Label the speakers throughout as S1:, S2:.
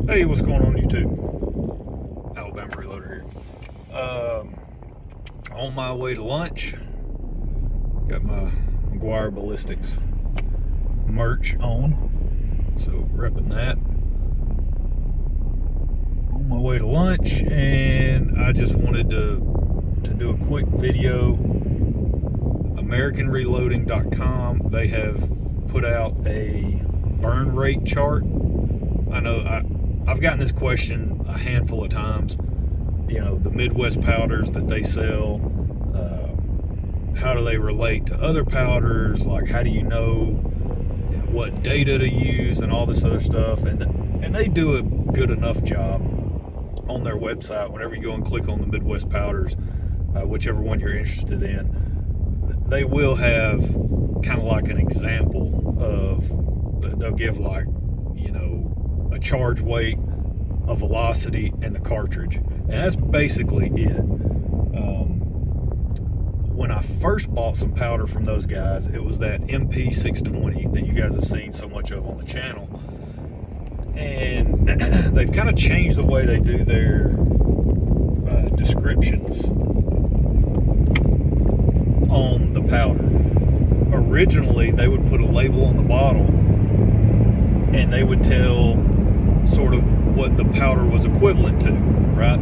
S1: Hey, what's going on YouTube? Alabama Reloader here. On my way to lunch. Got my McGuire Ballistics merch on, so repping that. On my way to lunch, and I just wanted to do a quick video. AmericanReloading.com, they have put out a burn rate chart. I know I've gotten this question a handful of times. You know, the Midwest powders that they sell, how do they relate to other powders? Like, how do you know what data to use and all this other stuff? And they do a good enough job on their website. Whenever you go and click on the Midwest powders, whichever one you're interested in, they will have kind of like an example of, they'll give like, you know, a charge weight, a velocity, and the cartridge, and that's basically it. When I first bought some powder from those guys, it was that MP620 that you guys have seen so much of on the channel, and they've kind of changed the way they do their descriptions on the powder. Originally, they would put a label on the bottle and they would tell sort of what the powder was equivalent to, right?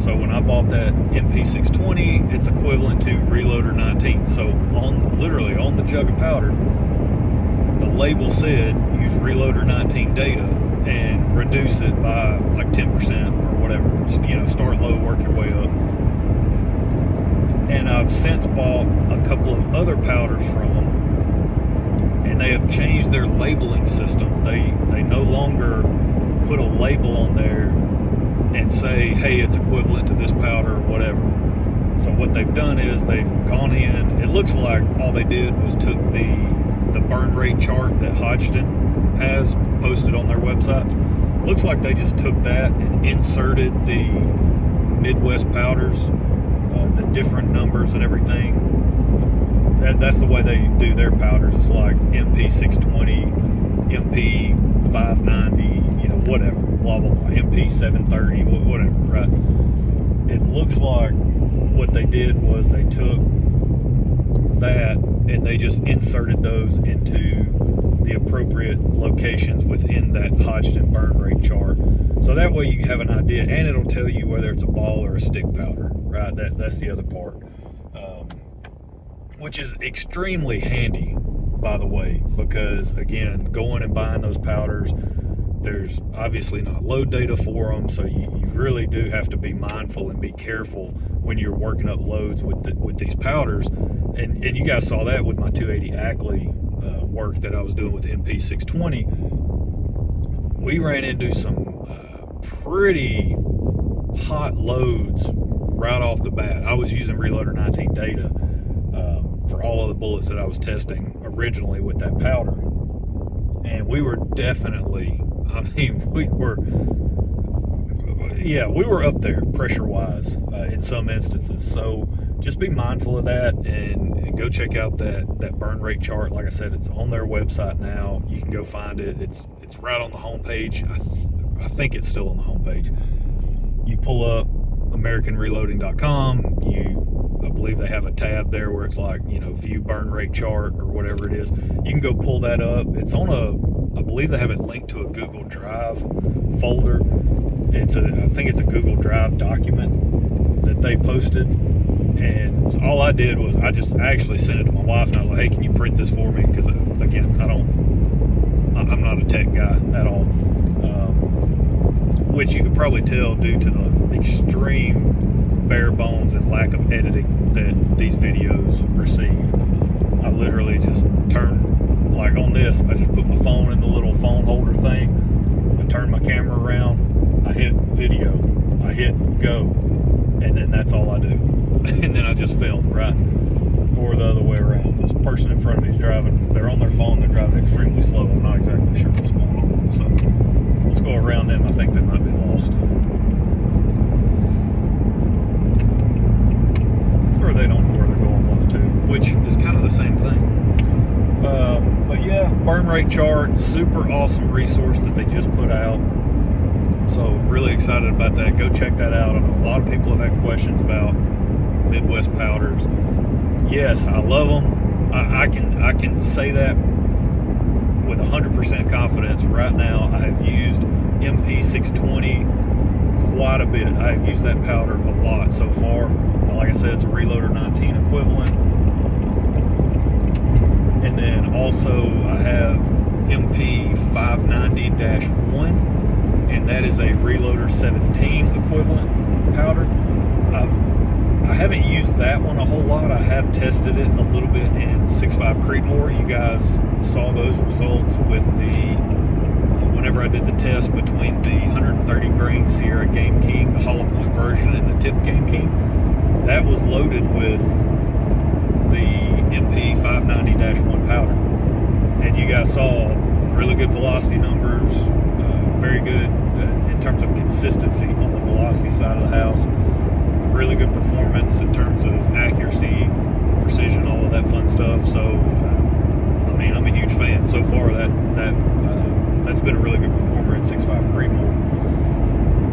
S1: So when I bought that MP620, it's equivalent to Reloader 19. So literally on the jug of powder, the label said use Reloader 19 data and reduce it by like 10% or whatever. You know, start low, work your way up. And I've since bought a couple of other powders from them, and they have changed their labeling system. They no longer put a label on there and say, hey, it's equivalent to this powder or whatever. So what they've done is they've gone in, it looks like all they did was took the burn rate chart that Hodgdon has posted on their website. Looks like they just took that and inserted the Midwest powders, the different numbers and everything. That's the way they do their powders. It's like MP620, MP590, you know, whatever, blah, blah, blah, MP730, whatever, right? It looks like what they did was they took that and they just inserted those into the appropriate locations within that Hodgdon burn rate chart. So that way you have an idea, and it'll tell you whether it's a ball or a stick powder, right? That's the other part, which is extremely handy, by the way, because again, going and buying those powders, there's obviously not load data for them, so you really do have to be mindful and be careful when you're working up loads with these powders. And you guys saw that with my 280 Ackley work that I was doing with MP620. We ran into some pretty hot loads right off the bat. I was using Reloader 19 data for all of the bullets that I was testing originally with that powder, and we were definitely, I mean, we were up there pressure wise in some instances. So just be mindful of that, and go check out that burn rate chart. Like I said, it's on their website now. You can go find it. It's right on the homepage. I think it's still on the homepage. You pull up AmericanReloading.com. I believe they have a tab there where it's like, you know, view burn rate chart or whatever it is. You can go pull that up. It's on I believe they have it linked to a Google Drive folder. I think it's a Google Drive document that they posted. And so all I did was I actually sent it to my wife, and I was like, hey, can you print this for me? Because again, I'm not a tech guy at all. Which you could probably tell due to the extreme bare bones and lack of editing that these videos receive. I literally just turned, like on this, I just put my phone in the little phone holder thing, I turned my camera around, I hit video, I hit go, and then that's all I do. And then I just film, right? Or the other way around. This person in front of me is driving, they're on their phone, they're driving extremely slow. I'm not exactly sure what's going on. So let's go around them. I think they might be lost. Or they don't know where they're going, one of the two, which is kind of the same thing. But yeah, burn rate chart, super awesome resource that they just put out. So really excited about that. Go check that out. I know a lot of people have had questions about Midwest powders. Yes, I love them. I can say that with 100% confidence. Right now, I have used MP620 quite a bit. I have used that powder a lot so far. Like I said, it's a Reloader 19 equivalent. And then also I have MP590-1, and that is a Reloader 17 equivalent powder. I haven't used that one a whole lot. I have tested it a little bit in 6.5 Creedmoor. You guys saw those results with the whenever I did the test between the 130 grain Sierra Game King, the hollow point version, and the tip Game King. That was loaded with the MP590-1 powder, and you guys saw really good velocity numbers, very good in terms of consistency on the velocity side of the house, really good performance in terms of accuracy, precision, all of that fun stuff. So I mean, I'm a huge fan so far. That's been a really good performer at 6.5 Creedmoor.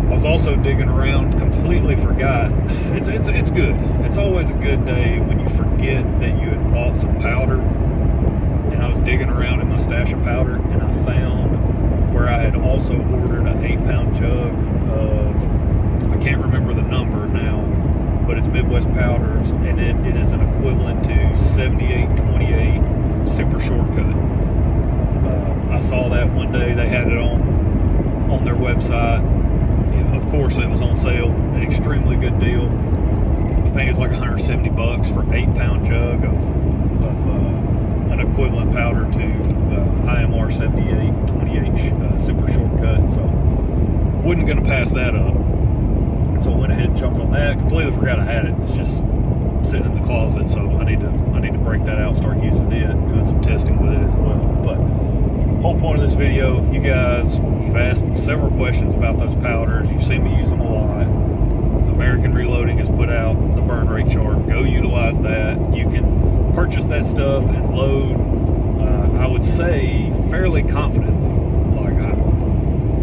S1: I was also digging around, completely forgot. It's good. It's always a good day when you forget that you had bought some powder. And I was digging around in my stash of powder, and I found where I had also ordered an 8-pound jug of, I can't remember the number now, but it's Midwest Powders, and it is an equivalent to 7828 Super Shortcut. I saw that one day. They had it on their website. Of course, it was on sale, an extremely good deal. I think it's like $170 for 8-pound jug of an equivalent powder to IMR 7828 Super Shortcut. So wasn't going to pass that up. So I went ahead and jumped on that. Completely forgot I had it. It's just sitting in the closet. So I need to break that out, start using it, doing some testing with it as well. But whole point of this video, you guys, you've asked several questions about those powders. You've seen me use them a lot. American Reloading has put out the burn rate chart. Go utilize that. You can purchase that stuff and load, I would say, fairly confidently. Like,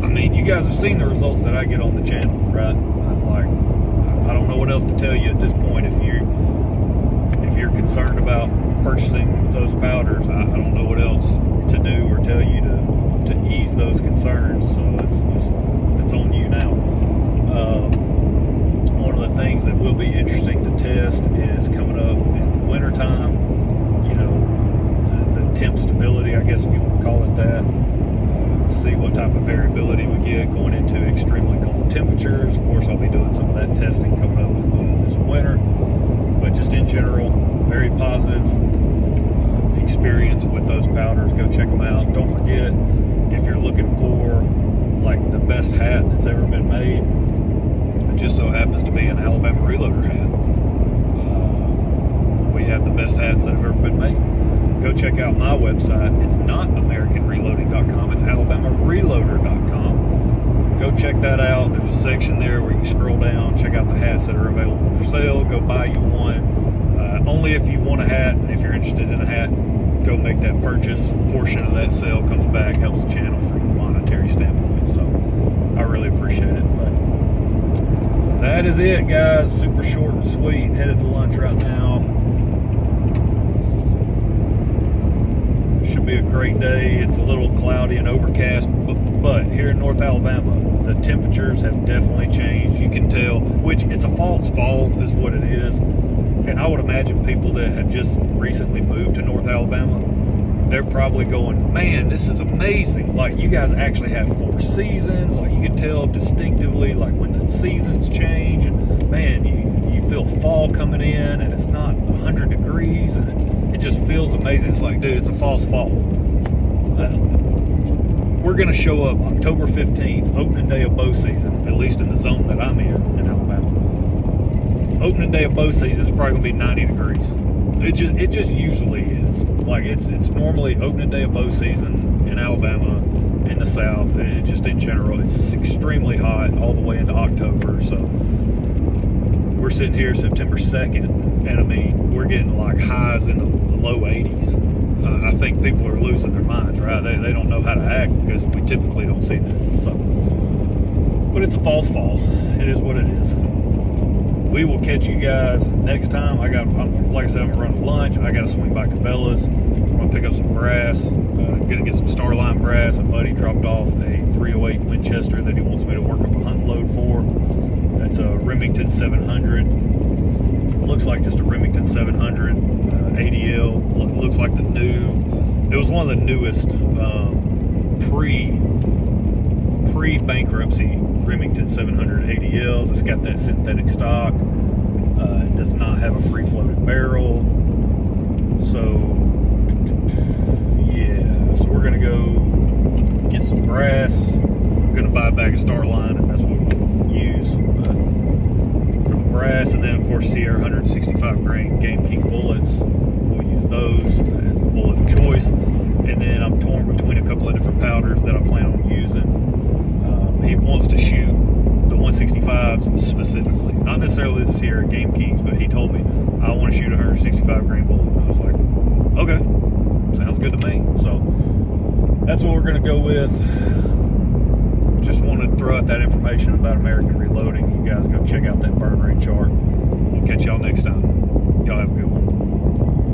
S1: I mean, you guys have seen the results that I get on the channel, right? Like, I don't know what else to tell you at this point. If you're concerned about purchasing those powders, I don't know what else to do or tell you to ease those concerns. So it's on you now. One of the things that will be interesting to test is coming up in the wintertime, you know, the temp stability, I guess if you want to call it that. See what type of variability we get going into extremely cold temperatures. Of course, I'll be doing some of that testing coming up this winter. But just in general, very positive experience with those powders. Go check them out. Don't forget, if you're looking for like the best hat that's ever been made, it just so happens to be an Alabama Reloader hat. We have the best hats that have ever been made. Go check out my website. It's not AmericanReloading.com. It's AlabamaReloader.com. Go check that out. There's a section there where you can scroll down, check out the hats that are available for sale. Go buy you one. Only if you want a hat, and if you're interested in a hat, go make that purchase. A portion of that sale comes back, helps the channel from a monetary standpoint. So I really appreciate it. But that is it, guys. Super short and sweet. Headed to lunch right now. Should be a great day. It's a little cloudy and overcast, but here in North Alabama, the temperatures have definitely changed. You can tell, which it's a false fall is what it is. And I would imagine people that have just recently moved to North Alabama, they're probably going, man, this is amazing. Like, you guys actually have 4 seasons. Like, you can tell distinctively, like, when the seasons change, and man, you feel fall coming in, and it's not 100 degrees, and it just feels amazing. It's like, dude, it's a false fall. We're going to show up October 15th, opening day of bow season, at least in the zone that I'm in Alabama. Opening day of bow season is probably going to be 90 degrees. It just usually is. Like, it's normally opening day of bow season in Alabama, in the South. It just in general, it's extremely hot all the way into October. So we're sitting here September 2nd, and I mean, we're getting like highs in the low 80s. I think people are losing their minds, right? They don't know how to act because we typically don't see this. So But it's a false fall. It is what it is. We will catch you guys next time. Like I said, I'm gonna run to lunch. I gotta swing by Cabela's. I'm gonna pick up some brass. Gonna get some Starline brass. A buddy dropped off a 308 Winchester that he wants me to work up a hunt load for. That's a Remington 700. Looks like just a Remington 700 ADL. Looks like the new. It was one of the newest pre-bankruptcy Remington 700 ADLs. It's got that synthetic stock. It does not have a free-floated barrel. So, yeah. So we're gonna go get some brass. I'm gonna buy a bag of Starline, and that's what we'll use for the brass. And then, of course, Sierra 165 grain Game King bullets. We'll use those as the bullet of choice. And then I'm torn between a couple of different powders that I plan on using. He wants to shoot the 165s specifically, not necessarily the Sierra Game Kings, but he told me I want to shoot a 165 grain bullet. I was like, okay, sounds good to me. So that's what we're going to go with. Just wanted to throw out that information about American Reloading. You guys go check out that burn rate chart. We'll catch y'all next time. Y'all have a good one.